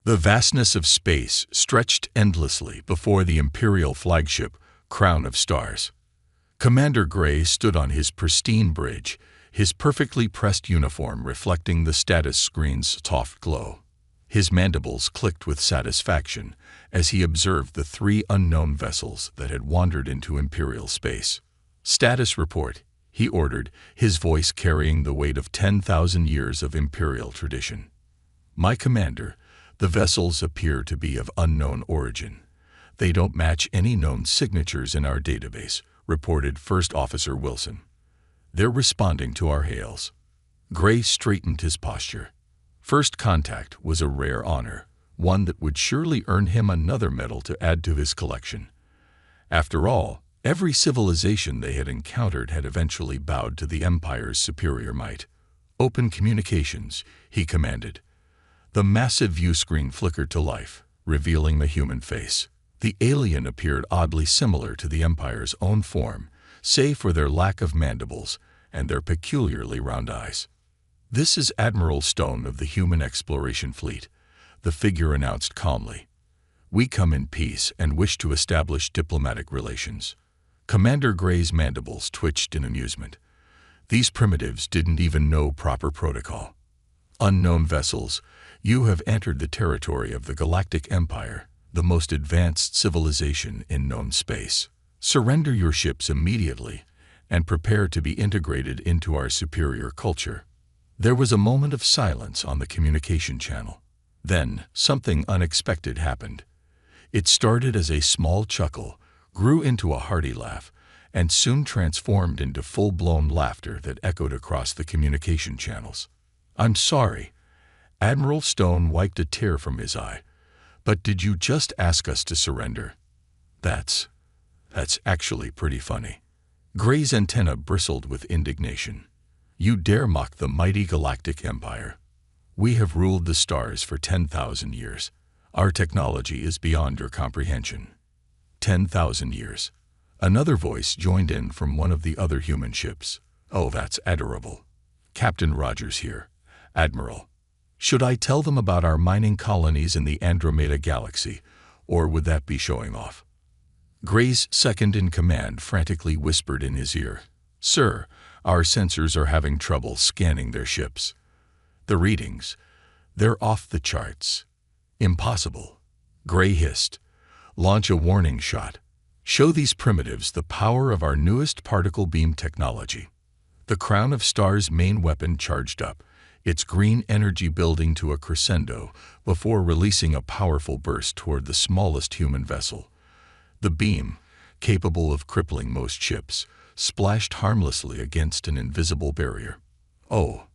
The vastness of space stretched endlessly before the Imperial flagship, Crown of Stars. Commander Gray stood on his pristine bridge, his perfectly pressed uniform reflecting the status screen's soft glow. His mandibles clicked with satisfaction as he observed the 3 unknown vessels that had wandered into Imperial space. "Status report," he ordered, his voice carrying the weight of 10,000 years of Imperial tradition. "My commander, the vessels appear to be of unknown origin. They don't match any known signatures in our database," reported First Officer Wilson. "They're responding to our hails." Gray straightened his posture. First contact was a rare honor, one that would surely earn him another medal to add to his collection. After all, every civilization they had encountered had eventually bowed to the Empire's superior might. "Open communications," he commanded. The massive viewscreen flickered to life, revealing the human face. The alien appeared oddly similar to the Empire's own form, save for their lack of mandibles and their peculiarly round eyes. "This is Admiral Stone of the Human Exploration Fleet," the figure announced calmly. "We come in peace and wish to establish diplomatic relations." Commander Gray's mandibles twitched in amusement. These primitives didn't even know proper protocol. "Unknown vessels, you have entered the territory of the Galactic Empire, the most advanced civilization in known space. Surrender your ships immediately and prepare to be integrated into our superior culture." There was a moment of silence on the communication channel. Then, something unexpected happened. It started as a small chuckle, grew into a hearty laugh, and soon transformed into full-blown laughter that echoed across the communication channels. "I'm sorry." Admiral Stone wiped a tear from his eye. "But did you just ask us to surrender? That's actually pretty funny." Gray's antenna bristled with indignation. "You dare mock the mighty Galactic Empire? We have ruled the stars for 10,000 years. Our technology is beyond your comprehension." 10,000 years. Another voice joined in from one of the other human ships. "Oh, that's adorable. Captain Rogers here. Admiral. Should I tell them about our mining colonies in the Andromeda Galaxy, or would that be showing off?" Gray's second-in-command frantically whispered in his ear, "Sir, our sensors are having trouble scanning their ships. The readings, they're off the charts." "Impossible," Gray hissed. "Launch a warning shot. Show these primitives the power of our newest particle beam technology." The Crown of Stars' main weapon charged up, its green energy building to a crescendo before releasing a powerful burst toward the smallest human vessel. The beam, capable of crippling most ships, splashed harmlessly against an invisible barrier. "Oh."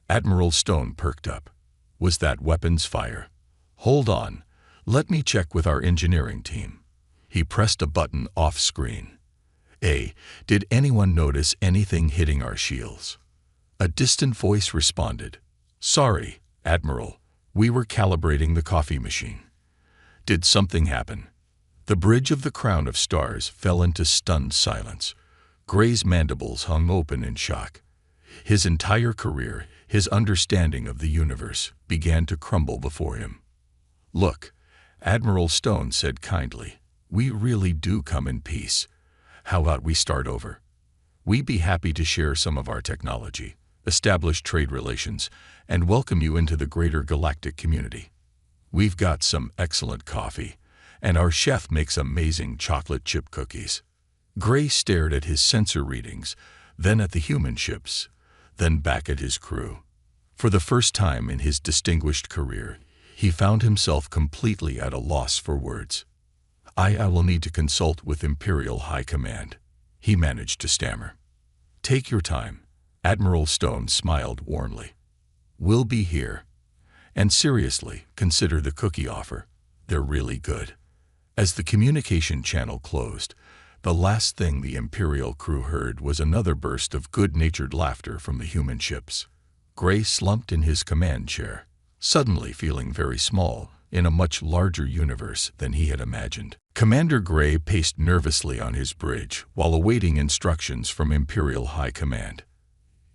Admiral Stone perked up. "Was that weapons fire? Hold on, let me check with our engineering team." He pressed a button off-screen. "Did anyone notice anything hitting our shields?" A distant voice responded. "Sorry, Admiral, we were calibrating the coffee machine." "Did something happen?" The bridge of the Crown of Stars fell into stunned silence. Gray's mandibles hung open in shock. His entire career, his understanding of the universe, began to crumble before him. "Look," Admiral Stone said kindly, "we really do come in peace. How about we start over? We'd be happy to share some of our technology, establish trade relations, and welcome you into the greater galactic community. We've got some excellent coffee, and our chef makes amazing chocolate chip cookies." Gray stared at his sensor readings, then at the human ships, then back at his crew. For the first time in his distinguished career, he found himself completely at a loss for words. I will need to consult with Imperial High Command," he managed to stammer. "Take your time," Admiral Stone smiled warmly. "We'll be here. And seriously, consider the cookie offer. They're really good." As the communication channel closed, the last thing the Imperial crew heard was another burst of good-natured laughter from the human ships. Gray slumped in his command chair, suddenly feeling very small in a much larger universe than he had imagined. Commander Gray paced nervously on his bridge while awaiting instructions from Imperial High Command.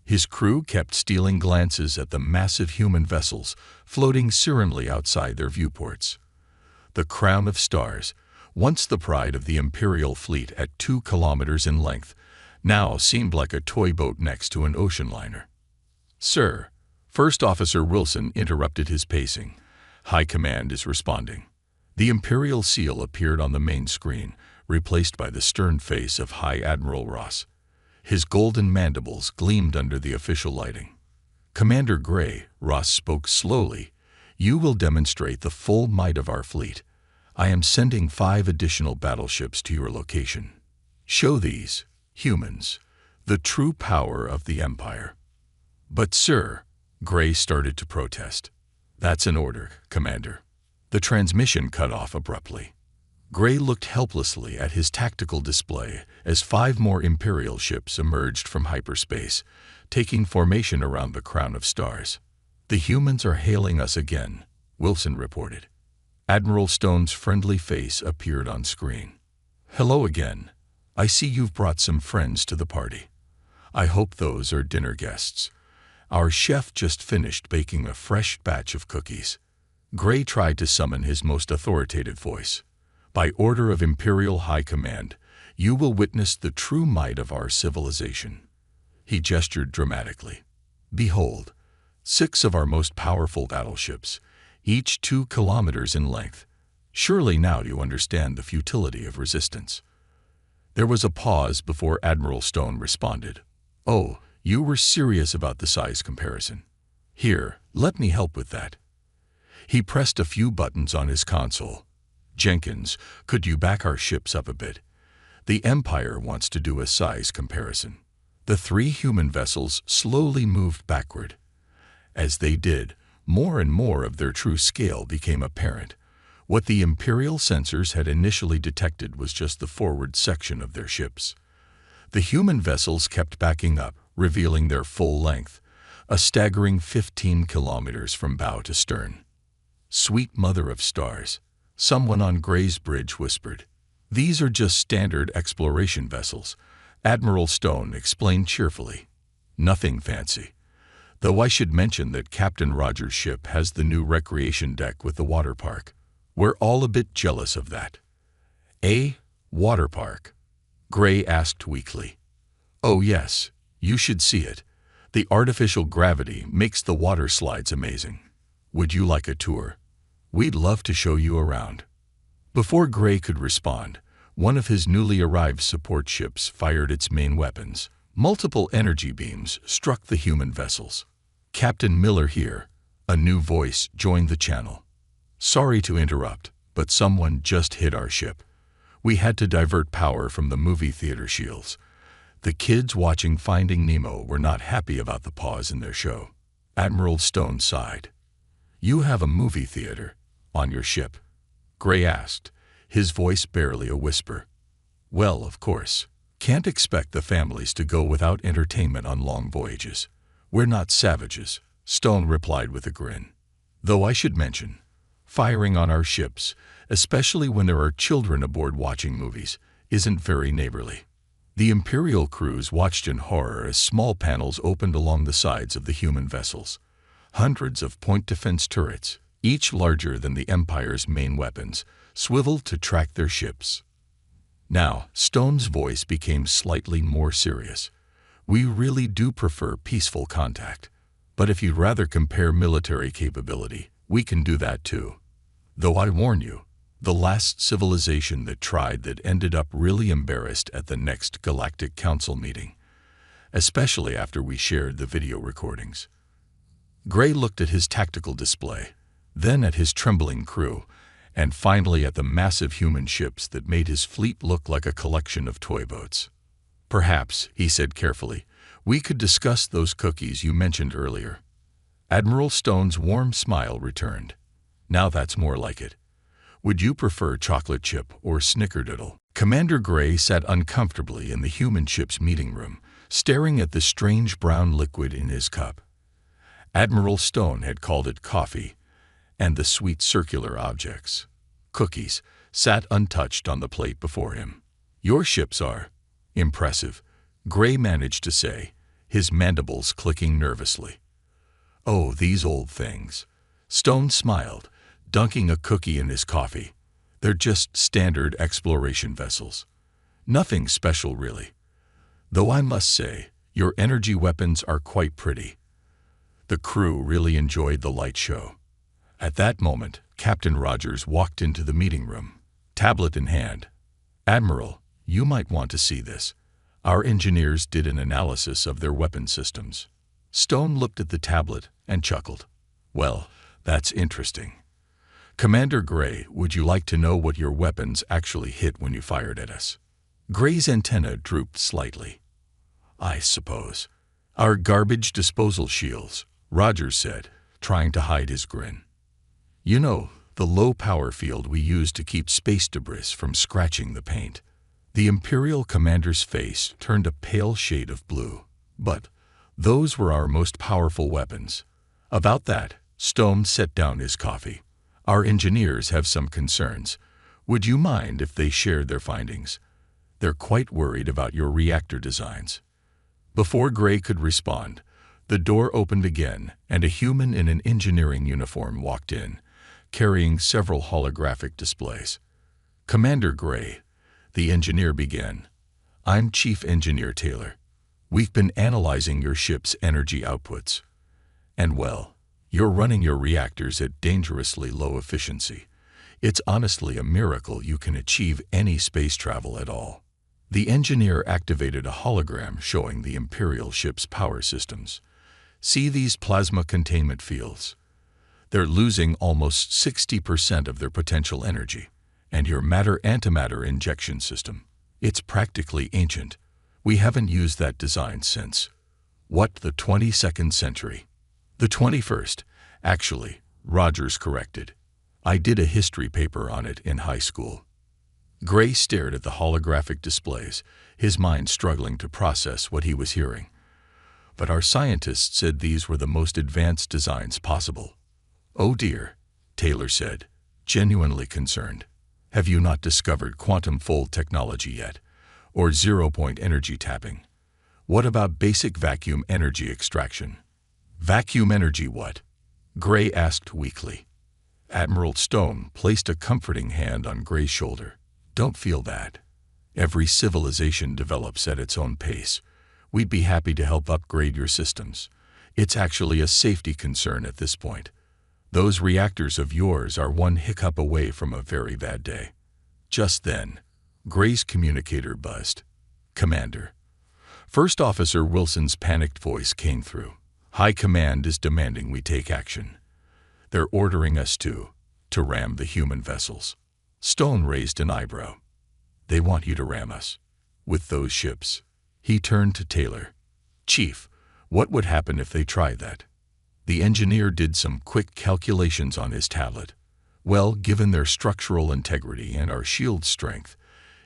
His crew kept stealing glances at the massive human vessels floating serenely outside their viewports. The crown of stars, once the pride of the Imperial fleet at 2 kilometers in length, now seemed like a toy boat next to an ocean liner. "Sir," First Officer Wilson interrupted his pacing. "High Command is responding." The Imperial seal appeared on the main screen, replaced by the stern face of High Admiral Ross. His golden mandibles gleamed under the official lighting. "Commander Gray," Ross spoke slowly, "you will demonstrate the full might of our fleet. I am sending 5 additional battleships to your location. Show these humans the true power of the Empire." "But sir," Gray started to protest. "That's an order, Commander." The transmission cut off abruptly. Gray looked helplessly at his tactical display as 5 more Imperial ships emerged from hyperspace, taking formation around the crown of stars. "The humans are hailing us again," Wilson reported. Admiral Stone's friendly face appeared on screen. "Hello again. I see you've brought some friends to the party. I hope those are dinner guests. Our chef just finished baking a fresh batch of cookies." Gray tried to summon his most authoritative voice. "By order of Imperial High Command, you will witness the true might of our civilization." He gestured dramatically. "Behold, 6 of our most powerful battleships, each 2 kilometers in length. Surely now you understand the futility of resistance." There was a pause before Admiral Stone responded. "Oh, you were serious about the size comparison. Here, let me help with that." He pressed a few buttons on his console. "Jenkins, could you back our ships up a bit? The Empire wants to do a size comparison." The 3 human vessels slowly moved backward. As they did, more and more of their true scale became apparent. What the Imperial sensors had initially detected was just the forward section of their ships. The human vessels kept backing up, revealing their full length, a staggering 15 kilometers from bow to stern. "Sweet mother of stars," someone on Gray's bridge whispered. "These are just standard exploration vessels," Admiral Stone explained cheerfully. "Nothing fancy. Though I should mention that Captain Rogers' ship has the new recreation deck with the water park. We're all a bit jealous of that." "A water park?" Gray asked weakly. "Oh yes, you should see it. The artificial gravity makes the water slides amazing. Would you like a tour? We'd love to show you around." Before Gray could respond, one of his newly arrived support ships fired its main weapons. Multiple energy beams struck the human vessels. "Captain Miller here," a new voice joined the channel. "Sorry to interrupt, but someone just hit our ship. We had to divert power from the movie theater shields. The kids watching Finding Nemo were not happy about the pause in their show." Admiral Stone sighed. "You have a movie theater on your ship?" Gray asked, his voice barely a whisper. "Well, of course. Can't expect the families to go without entertainment on long voyages. We're not savages," Stone replied with a grin. "Though I should mention, firing on our ships, especially when there are children aboard watching movies, isn't very neighborly." The Imperial crews watched in horror as small panels opened along the sides of the human vessels. Hundreds of point defense turrets, each larger than the Empire's main weapons, swiveled to track their ships. Now, Stone's voice became slightly more serious. "We really do prefer peaceful contact. But if you'd rather compare military capability, we can do that too. Though I warn you, the last civilization that tried that ended up really embarrassed at the next Galactic Council meeting, especially after we shared the video recordings." Gray looked at his tactical display, then at his trembling crew, and finally at the massive human ships that made his fleet look like a collection of toy boats. "Perhaps," he said carefully, "we could discuss those cookies you mentioned earlier." Admiral Stone's warm smile returned. "Now that's more like it. Would you prefer chocolate chip or snickerdoodle?" Commander Gray sat uncomfortably in the human ship's meeting room, staring at the strange brown liquid in his cup. Admiral Stone had called it coffee, and the sweet circular objects, cookies, sat untouched on the plate before him. "Your ships are impressive," Gray managed to say, his mandibles clicking nervously. "Oh, these old things." Stone smiled, dunking a cookie in his coffee. "They're just standard exploration vessels. Nothing special, really. Though I must say, your energy weapons are quite pretty." The crew really enjoyed the light show. At that moment, Captain Rogers walked into the meeting room, tablet in hand. "Admiral, you might want to see this. Our engineers did an analysis of their weapon systems." Stone looked at the tablet and chuckled. "Well, that's interesting. Commander Gray, would you like to know what your weapons actually hit when you fired at us?" Gray's antenna drooped slightly. "I suppose. Our garbage disposal shields," Rogers said, trying to hide his grin. "You know, the low power field we use to keep space debris from scratching the paint." The Imperial commander's face turned a pale shade of blue. "But those were our most powerful weapons." About that, Stone set down his coffee. "Our engineers have some concerns. Would you mind if they shared their findings? They're quite worried about your reactor designs." Before Gray could respond, the door opened again and a human in an engineering uniform walked in, carrying several holographic displays. "Commander Gray," the engineer began, "I'm Chief Engineer Taylor. We've been analyzing your ship's energy outputs. And well, you're running your reactors at dangerously low efficiency. It's honestly a miracle you can achieve any space travel at all." The engineer activated a hologram showing the Imperial ship's power systems. "See these plasma containment fields? They're losing almost 60% of their potential energy. And your matter-antimatter injection system. It's practically ancient. We haven't used that design since, what, the 22nd century? The 21st, actually," Rogers corrected. "I did a history paper on it in high school." Gray stared at the holographic displays, his mind struggling to process what he was hearing. "But our scientists said these were the most advanced designs possible." "Oh dear," Taylor said, genuinely concerned. "Have you not discovered quantum fold technology yet? Or zero-point energy tapping? What about basic vacuum energy extraction?" "Vacuum energy what?" Gray asked weakly. Admiral Stone placed a comforting hand on Gray's shoulder. "Don't feel bad. Every civilization develops at its own pace. We'd be happy to help upgrade your systems. It's actually a safety concern at this point. Those reactors of yours are one hiccup away from a very bad day." Just then, Gray's communicator buzzed. "Commander." First Officer Wilson's panicked voice came through. "High Command is demanding we take action. They're ordering us to ram the human vessels." Stone raised an eyebrow. "They want you to ram us? With those ships?" He turned to Taylor. "Chief, what would happen if they tried that?" The engineer did some quick calculations on his tablet. "Well, given their structural integrity and our shield strength,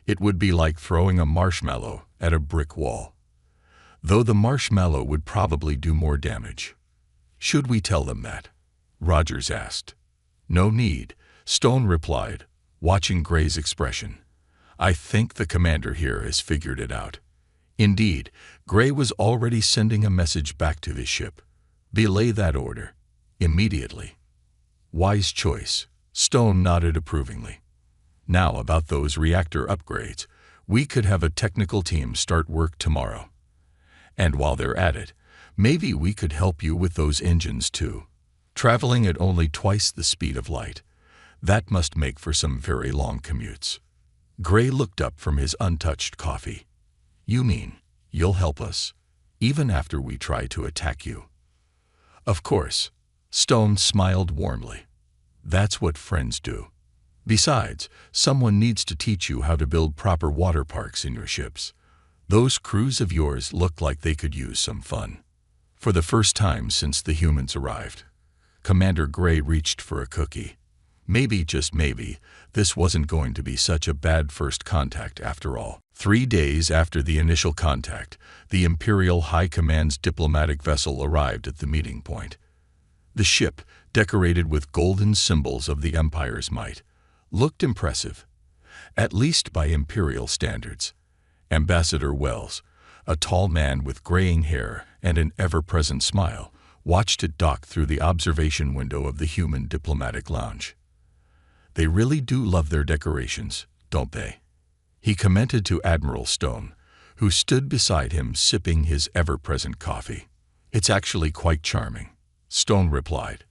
it would be like throwing a marshmallow at a brick wall. Though the marshmallow would probably do more damage." "Should we tell them that?" Rogers asked. "No need," Stone replied, watching Gray's expression. "I think the commander here has figured it out." Indeed, Gray was already sending a message back to his ship. "Belay that order. Immediately." "Wise choice," Stone nodded approvingly. "Now about those reactor upgrades. We could have a technical team start work tomorrow. And while they're at it, maybe we could help you with those engines too. Traveling at only twice the speed of light. That must make for some very long commutes." Gray looked up from his untouched coffee. "You mean, you'll help us, even after we try to attack you?" "Of course," Stone smiled warmly. "That's what friends do. Besides, someone needs to teach you how to build proper water parks in your ships. Those crews of yours look like they could use some fun." For the first time since the humans arrived, Commander Gray reached for a cookie. Maybe, just maybe, this wasn't going to be such a bad first contact after all. 3 days after the initial contact, the Imperial High Command's diplomatic vessel arrived at the meeting point. The ship, decorated with golden symbols of the Empire's might, looked impressive, at least by Imperial standards. Ambassador Wells, a tall man with graying hair and an ever-present smile, watched it dock through the observation window of the human diplomatic lounge. "They really do love their decorations, don't they?" he commented to Admiral Stone, who stood beside him sipping his ever-present coffee. "It's actually quite charming," Stone replied.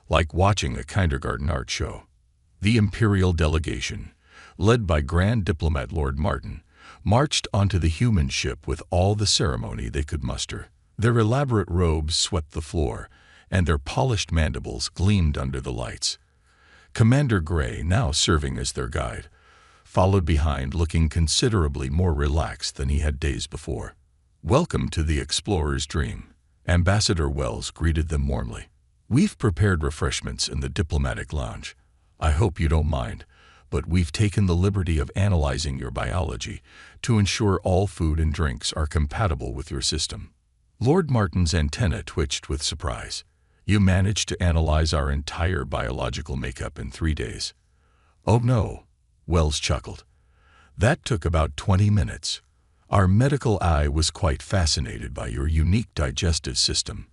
"Like watching a kindergarten art show." The Imperial delegation, led by Grand Diplomat Lord Martin, marched onto the human ship with all the ceremony they could muster. Their elaborate robes swept the floor, and their polished mandibles gleamed under the lights. Commander Gray, now serving as their guide, followed behind looking considerably more relaxed than he had days before. "Welcome to the explorer's dream," Ambassador Wells greeted them warmly. "We've prepared refreshments in the diplomatic lounge. I hope you don't mind, but we've taken the liberty of analyzing your biology to ensure all food and drinks are compatible with your system." Lord Martin's antenna twitched with surprise. "You managed to analyze our entire biological makeup in 3 days." "Oh no," Wells chuckled. "That took about 20 minutes. Our medical eye was quite fascinated by your unique digestive system.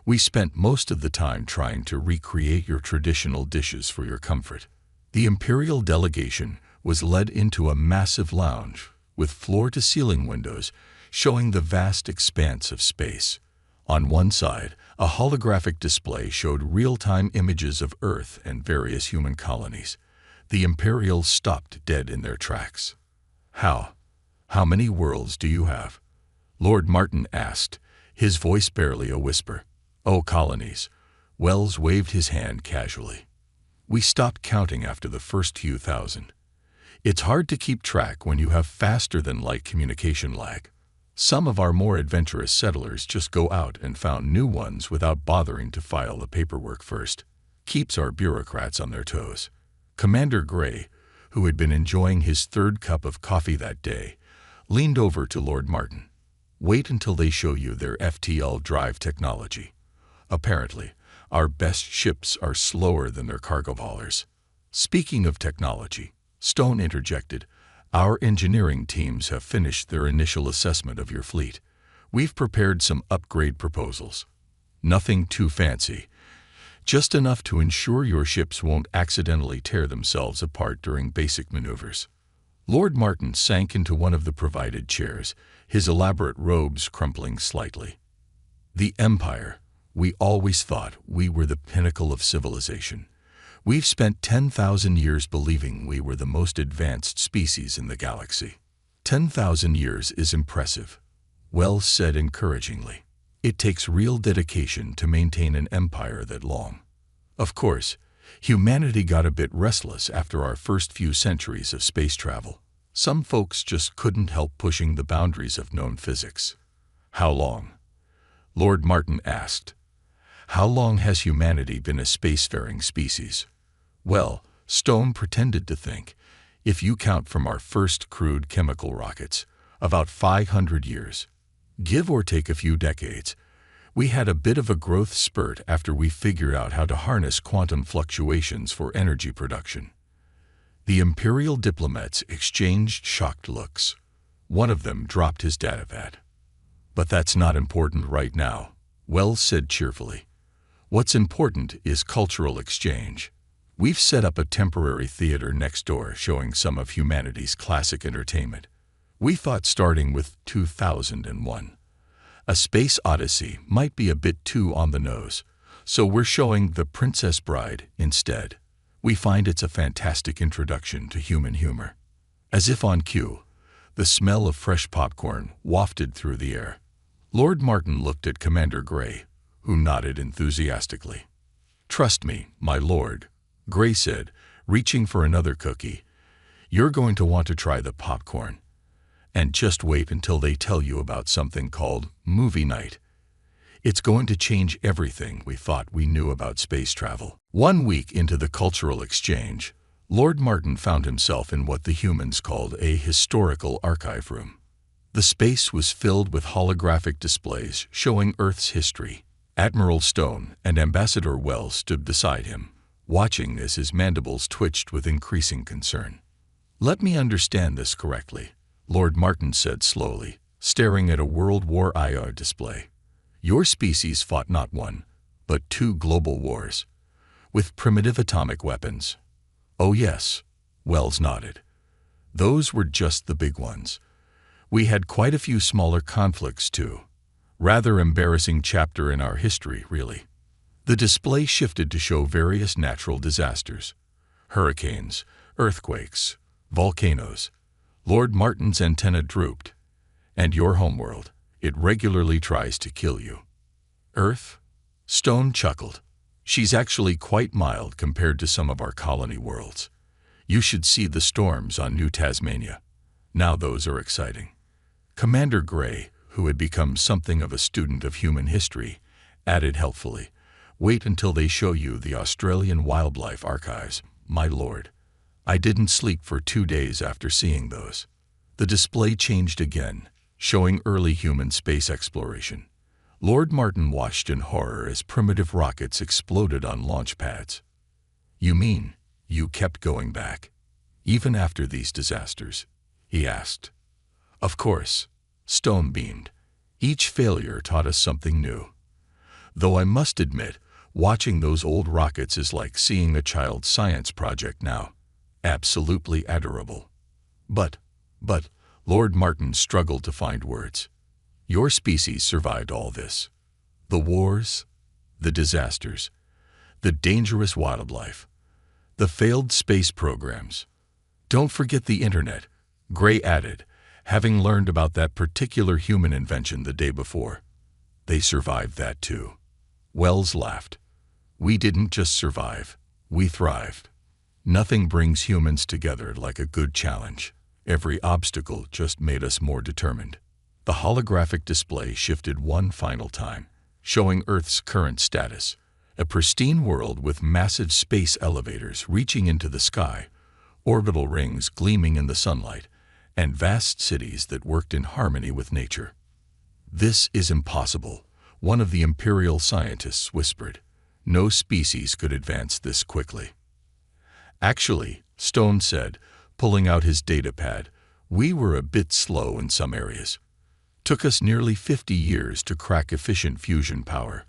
We spent most of the time trying to recreate your traditional dishes for your comfort." The Imperial delegation was led into a massive lounge with floor-to-ceiling windows showing the vast expanse of space. On one side, a holographic display showed real-time images of Earth and various human colonies. The Imperials stopped dead in their tracks. How many worlds do you have?" Lord Martin asked, his voice barely a whisper. "Oh, colonies." Wells waved his hand casually. "We stopped counting after the first few thousand. It's hard to keep track when you have faster-than-light communication lag. Some of our more adventurous settlers just go out and found new ones without bothering to file the paperwork first. Keeps our bureaucrats on their toes." Commander Gray, who had been enjoying his 3rd cup of coffee that day, leaned over to Lord Martin. "Wait until they show you their FTL drive technology. Apparently, our best ships are slower than their cargo haulers." "Speaking of technology," Stone interjected, "our engineering teams have finished their initial assessment of your fleet. We've prepared some upgrade proposals. Nothing too fancy, just enough to ensure your ships won't accidentally tear themselves apart during basic maneuvers." Lord Martin sank into one of the provided chairs, his elaborate robes crumpling slightly. "The Empire. We always thought we were the pinnacle of civilization. We've spent 10,000 years believing we were the most advanced species in the galaxy." 10,000 years is impressive," Wells said encouragingly. "It takes real dedication to maintain an empire that long. Of course, humanity got a bit restless after our first few centuries of space travel. Some folks just couldn't help pushing the boundaries of known physics." "How long?" Lord Martin asked. "How long has humanity been a spacefaring species?" "Well," Stone pretended to think, "if you count from our first crude chemical rockets, about 500 years. Give or take a few decades. We had a bit of a growth spurt after we figured out how to harness quantum fluctuations for energy production." The Imperial diplomats exchanged shocked looks. One of them dropped his datapad. "But that's not important right now," Wells said cheerfully. "What's important is cultural exchange. We've set up a temporary theater next door showing some of humanity's classic entertainment. We thought starting with 2001. A Space Odyssey might be a bit too on the nose, so we're showing The Princess Bride instead. We find it's a fantastic introduction to human humor." As if on cue, the smell of fresh popcorn wafted through the air. Lord Martin looked at Commander Gray, who nodded enthusiastically. "Trust me, my lord," Gray said, reaching for another cookie. "You're going to want to try the popcorn. And just wait until they tell you about something called movie night. It's going to change everything we thought we knew about space travel." 1 week into the cultural exchange, Lord Martin found himself in what the humans called a historical archive room. The space was filled with holographic displays showing Earth's history. Admiral Stone and Ambassador Wells stood beside him, watching as his mandibles twitched with increasing concern. "Let me understand this correctly," Lord Martin said slowly, staring at a World War II display. Your species fought not one, but two global wars, with primitive atomic weapons. Oh yes, Wells nodded. Those were just the big ones. We had quite a few smaller conflicts too. Rather embarrassing chapter in our history, really. The display shifted to show various natural disasters. Hurricanes, earthquakes, volcanoes. Lord Martin's antenna drooped. And your homeworld, it regularly tries to kill you. Earth? Stone chuckled. She's actually quite mild compared to some of our colony worlds. You should see the storms on New Tasmania. Now those are exciting. Commander Gray, who had become something of a student of human history, added helpfully, "Wait until they show you the Australian Wildlife Archives, my lord." I didn't sleep for 2 days after seeing those. The display changed again, showing early human space exploration. Lord Martin watched in horror as primitive rockets exploded on launch pads. "You mean you kept going back, even after these disasters?" he asked. "Of course," Stone beamed. "Each failure taught us something new. Though I must admit, watching those old rockets is like seeing a child's science project now. Absolutely adorable. But, Lord Martin struggled to find words. Your species survived all this. The wars, the disasters, the dangerous wildlife, the failed space programs. Don't forget the internet," Gray added, having learned about that particular human invention the day before. "They survived that too." Wells laughed. "We didn't just survive, we thrived. Nothing brings humans together like a good challenge. Every obstacle just made us more determined." The holographic display shifted one final time, showing Earth's current status, a pristine world with massive space elevators reaching into the sky, orbital rings gleaming in the sunlight, and vast cities that worked in harmony with nature. "This is impossible," one of the Imperial scientists whispered. "No species could advance this quickly." "Actually," Stone said, pulling out his data pad, "we were a bit slow in some areas. Took us nearly 50 years to crack efficient fusion power.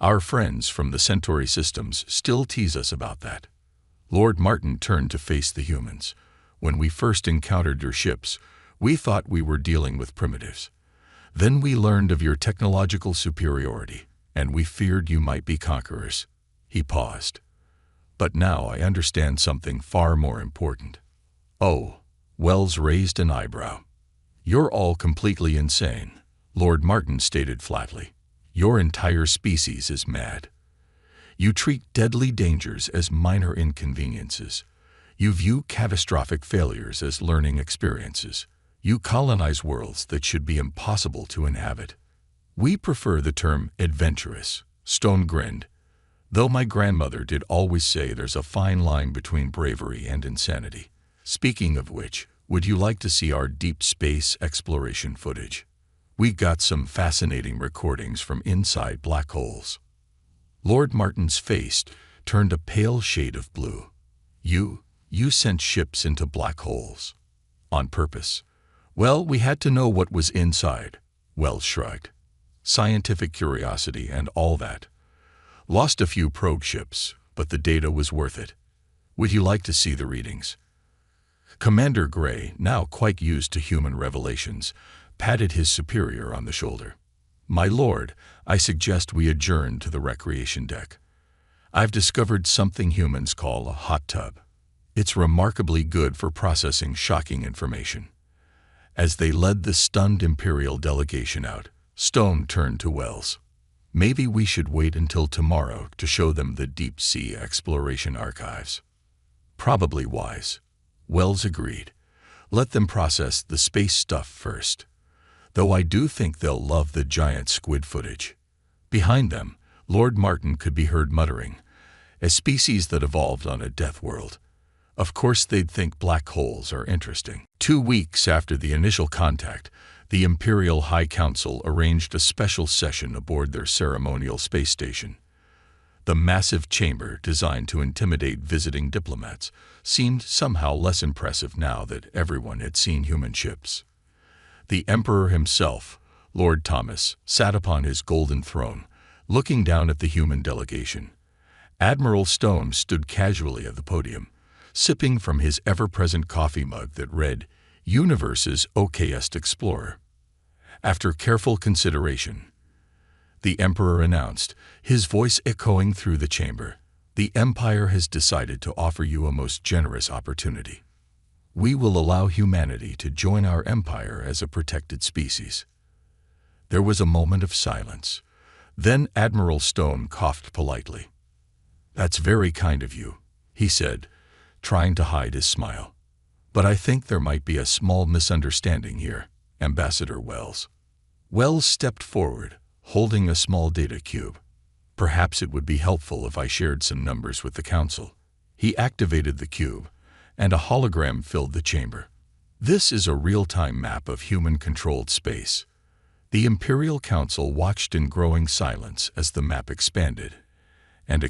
Our friends from the Centauri systems still tease us about that." Lord Martin turned to face the humans. "When we first encountered your ships, we thought we were dealing with primitives. Then we learned of your technological superiority, and we feared you might be conquerors." He paused. "But now I understand something far more important." "Oh," Wells raised an eyebrow. "You're all completely insane," Lord Martin stated flatly. "Your entire species is mad. You treat deadly dangers as minor inconveniences. You view catastrophic failures as learning experiences. You colonize worlds that should be impossible to inhabit. We prefer the term adventurous," Stone grinned. "Though my grandmother did always say there's a fine line between bravery and insanity. Speaking of which, would you like to see our deep space exploration footage? We got some fascinating recordings from inside black holes." Lord Martin's face turned a pale shade of blue. You sent ships into black holes. On purpose?" "Well, we had to know what was inside," Wells shrugged. "Scientific curiosity and all that. Lost a few probe ships, but the data was worth it. Would you like to see the readings?" Commander Gray, now quite used to human revelations, patted his superior on the shoulder. "My lord, I suggest we adjourn to the recreation deck. I've discovered something humans call a hot tub. It's remarkably good for processing shocking information." As they led the stunned Imperial delegation out, Stone turned to Wells. "Maybe we should wait until tomorrow to show them the deep-sea exploration archives." "Probably wise," Wells agreed. "Let them process the space stuff first. Though I do think they'll love the giant squid footage." Behind them, Lord Martin could be heard muttering, "A species that evolved on a death world. Of course they'd think black holes are interesting." 2 weeks after the initial contact, the Imperial High Council arranged a special session aboard their ceremonial space station. The massive chamber, designed to intimidate visiting diplomats, seemed somehow less impressive now that everyone had seen human ships. The Emperor himself, Lord Thomas sat upon his golden throne, looking down at the human delegation. Admiral Stone stood casually at the podium, sipping from his ever-present coffee mug that read, "Universe's okayest explorer." After careful consideration, the Emperor announced, his voice echoing through the chamber, "The Empire has decided to offer you a most generous opportunity. We will allow humanity to join our empire as a protected species." There was a moment of silence. Then Admiral Stone coughed politely. "That's very kind of you," he said, trying to hide his smile. "But I think there might be a small misunderstanding here, Ambassador Wells." Wells stepped forward, holding a small data cube. "Perhaps it would be helpful if I shared some numbers with the Council." He activated the cube, and a hologram filled the chamber. "This is a real-time map of human-controlled space." The Imperial Council watched in growing silence as the map expanded, and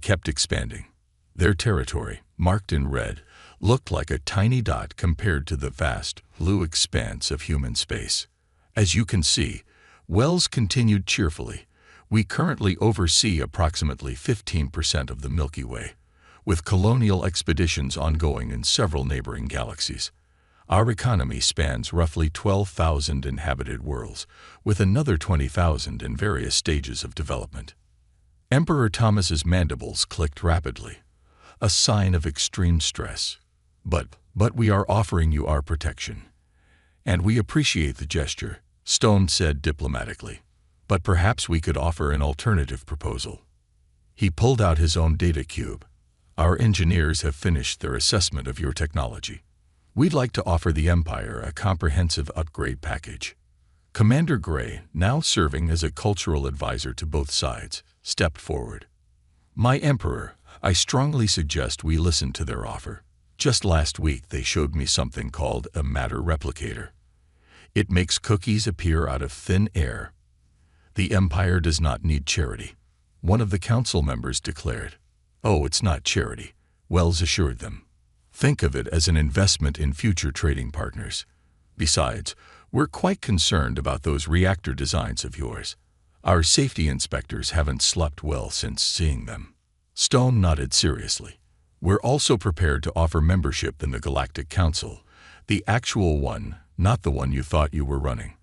kept expanding. Their territory, marked in red, looked like a tiny dot compared to the vast, blue expanse of human space. "As you can see," Wells continued cheerfully, "we currently oversee approximately 15% of the Milky Way, with colonial expeditions ongoing in several neighboring galaxies. Our economy spans roughly 12,000 inhabited worlds, with another 20,000 in various stages of development." Emperor Thomas's mandibles clicked rapidly, a sign of extreme stress. But we are offering you our protection. And we appreciate the gesture," Stone said diplomatically. "But perhaps we could offer an alternative proposal." He pulled out his own data cube. "Our engineers have finished their assessment of your technology. We'd like to offer the Empire a comprehensive upgrade package." Commander Gray, now serving as a cultural advisor to both sides, stepped forward. "My Emperor, I strongly suggest we listen to their offer. Just last week they showed me something called a matter replicator. It makes cookies appear out of thin air." "The Empire does not need charity," one of the council members declared. "Oh, it's not charity," Wells assured them. "Think of it as an investment in future trading partners. Besides, we're quite concerned about those reactor designs of yours. Our safety inspectors haven't slept well since seeing them." Stone nodded seriously. "We're also prepared to offer membership in the Galactic Council, the actual one, not the one you thought you were running.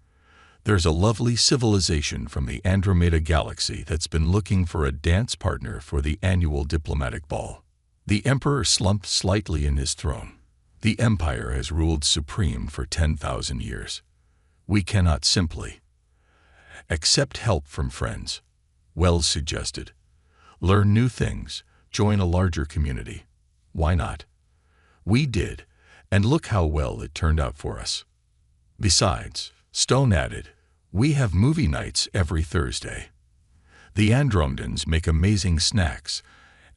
There's a lovely civilization from the Andromeda Galaxy that's been looking for a dance partner for the annual diplomatic ball." The Emperor slumped slightly in his throne. "The Empire has ruled supreme for 10,000 years. We cannot simply accept help from friends," Wells suggested. "Learn new things, join a larger community. Why not? We did, and look how well it turned out for us. Besides," Stone added, "we have movie nights every Thursday. The Andromedans make amazing snacks,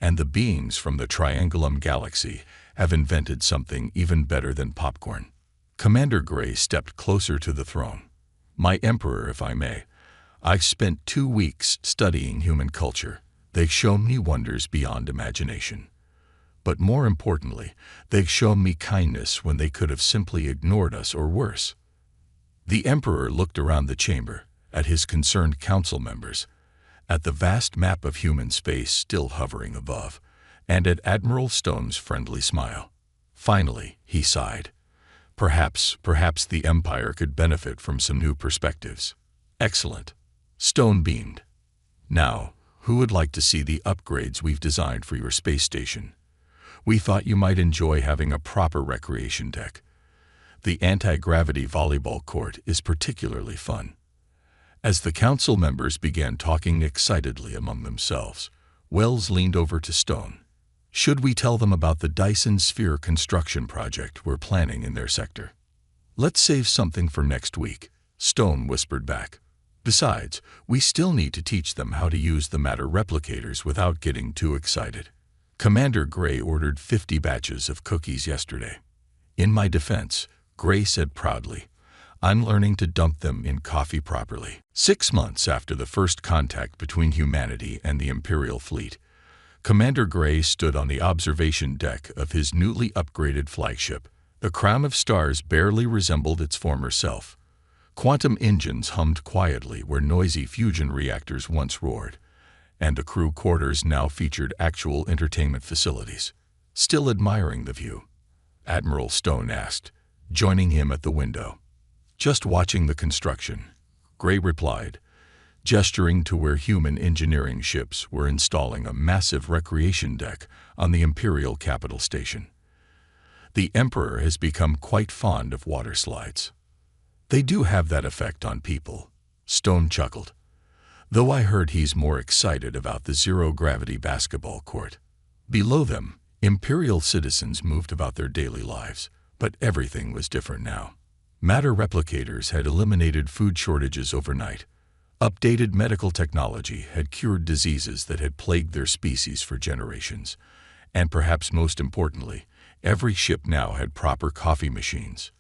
and the beings from the Triangulum Galaxy have invented something even better than popcorn." Commander Gray stepped closer to the throne. "My Emperor, if I may, I've spent 2 weeks studying human culture. They've shown me wonders beyond imagination. But more importantly, they've shown me kindness when they could have simply ignored us or worse." The Emperor looked around the chamber, at his concerned council members, at the vast map of human space still hovering above, and at Admiral Stone's friendly smile. Finally, he sighed. Perhaps the Empire could benefit from some new perspectives." "Excellent." Stone beamed. "Now, who would like to see the upgrades we've designed for your space station? We thought you might enjoy having a proper recreation deck. The anti-gravity volleyball court is particularly fun." As the council members began talking excitedly among themselves, Wells leaned over to Stone. "Should we tell them about the Dyson Sphere construction project we're planning in their sector?" "Let's save something for next week," Stone whispered back. "Besides, we still need to teach them how to use the matter replicators without getting too excited. Commander Gray ordered 50 batches of cookies yesterday. In my defense," Gray said proudly, "I'm learning to dump them in coffee properly." 6 months after the first contact between humanity and the Imperial fleet, Commander Gray stood on the observation deck of his newly upgraded flagship. The crown of stars barely resembled its former self. Quantum engines hummed quietly where noisy fusion reactors once roared, and the crew quarters now featured actual entertainment facilities. Still admiring the view? Admiral Stone asked, joining him at the window. Just watching the construction, Gray replied, gesturing to where human engineering ships were installing a massive recreation deck on the Imperial Capital Station. The Emperor has become quite fond of water slides. They do have that effect on people, Stone chuckled. Though I heard he's more excited about the zero-gravity basketball court. Below them, Imperial citizens moved about their daily lives, but everything was different now. Matter replicators had eliminated food shortages overnight. Updated medical technology had cured diseases that had plagued their species for generations. And perhaps most importantly, every ship now had proper coffee machines.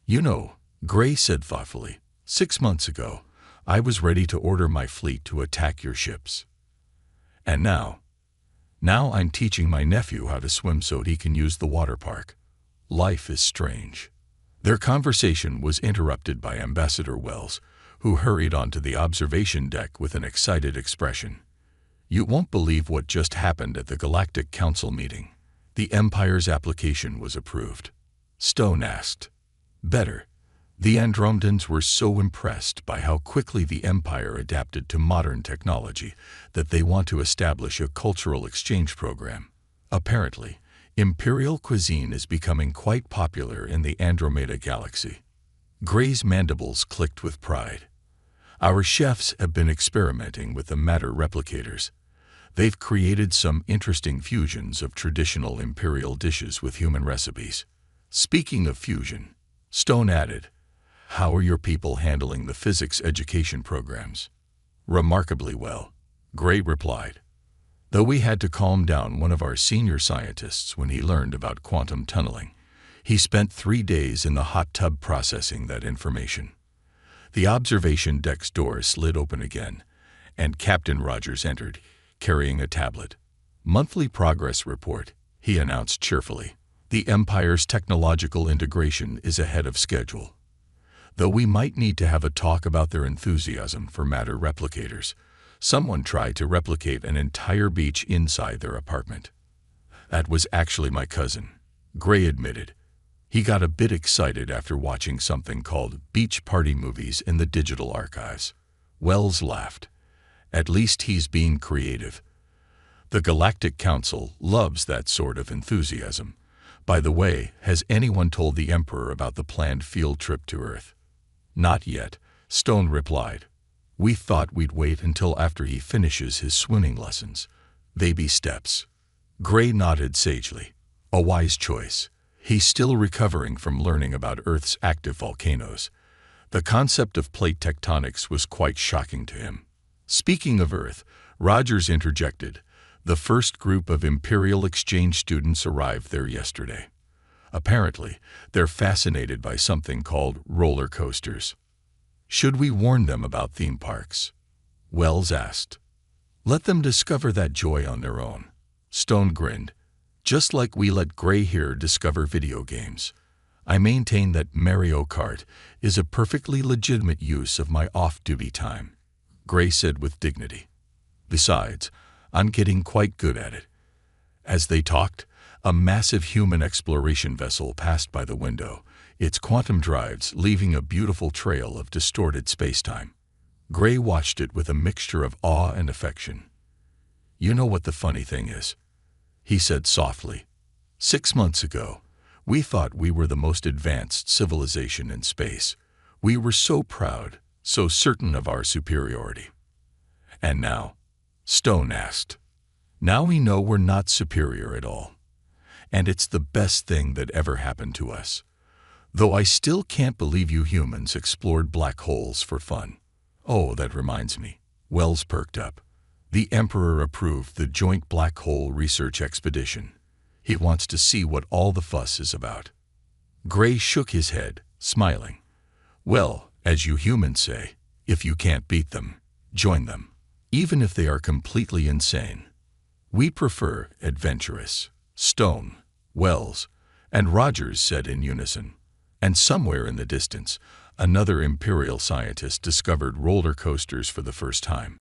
You know, Gray said thoughtfully, 6 months ago, I was ready to order my fleet to attack your ships. And now I'm teaching my nephew how to swim so he can use the water park. Life is strange. Their conversation was interrupted by Ambassador Wells, who hurried onto the observation deck with an excited expression. You won't believe what just happened at the Galactic Council meeting. The Empire's application was approved. Stone asked. Better. The Andromedans were so impressed by how quickly the Empire adapted to modern technology that they want to establish a cultural exchange program. Apparently, Imperial cuisine is becoming quite popular in the Andromeda galaxy. Gray's mandibles clicked with pride. Our chefs have been experimenting with the matter replicators. They've created some interesting fusions of traditional Imperial dishes with human recipes. Speaking of fusion, Stone added, how are your people handling the physics education programs? Remarkably well, Gray replied. Though we had to calm down one of our senior scientists when he learned about quantum tunneling. He spent 3 days in the hot tub processing that information. The observation deck's door slid open again, and Captain Rogers entered, carrying a tablet. Monthly progress report, he announced cheerfully. The Empire's technological integration is ahead of schedule. Though we might need to have a talk about their enthusiasm for matter replicators. Someone tried to replicate an entire beach inside their apartment. That was actually my cousin, Gray admitted. He got a bit excited after watching something called beach party movies in the digital archives. Wells laughed. At least he's being creative. The Galactic Council loves that sort of enthusiasm. By the way, has anyone told the Emperor about the planned field trip to Earth? Not yet, Stone replied. We thought we'd wait until after he finishes his swimming lessons. Baby steps. Gray nodded sagely. A wise choice. He's still recovering from learning about Earth's active volcanoes. The concept of plate tectonics was quite shocking to him. Speaking of Earth, Rogers interjected. The first group of Imperial exchange students arrived there yesterday. Apparently, they're fascinated by something called roller coasters. Should we warn them about theme parks? Wells asked. Let them discover that joy on their own. Stone grinned. Just like we let Gray here discover video games. I maintain that Mario Kart is a perfectly legitimate use of my off-duty time, Gray said with dignity. Besides, I'm getting quite good at it. As they talked, a massive human exploration vessel passed by the window, its quantum drives leaving a beautiful trail of distorted spacetime. Gray watched it with a mixture of awe and affection. You know what the funny thing is? He said softly. 6 months ago, we thought we were the most advanced civilization in space. We were so proud, so certain of our superiority. And now? Stone asked. Now we know we're not superior at all. And it's the best thing that ever happened to us. Though I still can't believe you humans explored black holes for fun. Oh, that reminds me. Wells perked up. The Emperor approved the joint black hole research expedition. He wants to see what all the fuss is about. Gray shook his head, smiling. Well, as you humans say, if you can't beat them, join them, even if they are completely insane. We prefer adventurous. Stone, Wells, and Rogers said in unison. And somewhere in the distance, another Imperial scientist discovered roller coasters for the first time.